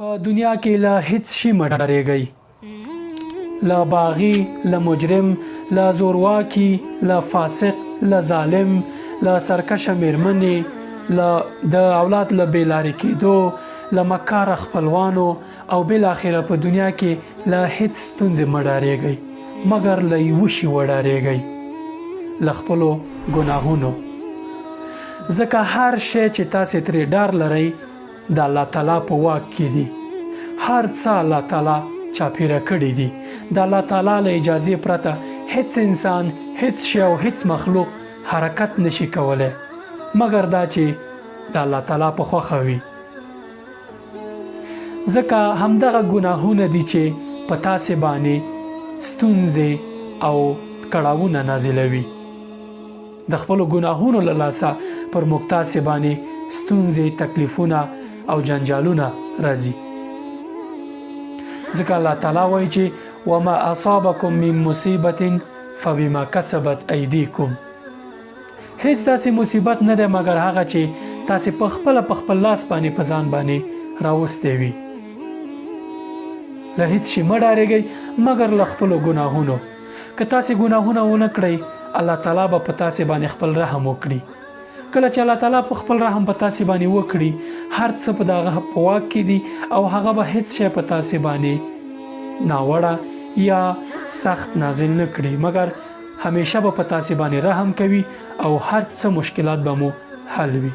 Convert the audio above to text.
په دنیا کې له هیڅ شي مه ډارېږئ، له باغي، له مجرم، له زورواکي، له فاسق، له ظالم، له سرکشه میرمنې، د اولاد له بېلارې کېدو، له مکاره خپلوانو او بالاخره په دنیا کې له هیڅ ستونزې مه ډارېږئ مګر له یوه شي وډارېږئ، له خپلو ګناهونو. ځکه هر شی چې تاسې ترې ډار لرئ د الله تعالی په واک کې دي. هر څه الله تعالی چاپیره کړي دي. د الله تعالی له اجازې پرته هیڅ انسان، هیڅ شی او هیڅ مخلوق حرکت نشي کولی مګر دا چې د الله تعالی په خوښه وي. ځکه همدغه ګناهونه دي چې په تاسې باندې ستونزې او کړاوونه نازلوي. د خپلو ګناهونو له لاسه پر موږ تاسې باندې ستونزې، تکلیفونه او جنجالونه راځي. ځکه الله تعالی وایي چې وما اصابکم من مصیبت فبما کسبت ایدیکم، هیڅ داسې مصیبت نه دی مګر هغه چې تاسې په خپل لاس باندې په ځان باندې راوستی وي. له هیڅ شي مه ډارېږئ مګر له خپلو ګناهونو. که تاسې ګناهونه ونه کړئ الله تعالی به په تاسې باندې خپل رحم وکړي. کله چې الله تعالی په خپل رحم په تاسې باندې وکړي هر څه په دغه په واک کې دي او هغه به هیڅ شی په تاسې باندې ناوړه یا سخت نازل نه کړي مګر همیشه به په تاسې باندې رحم کوي او هر څه مشکلات به مو حل وي.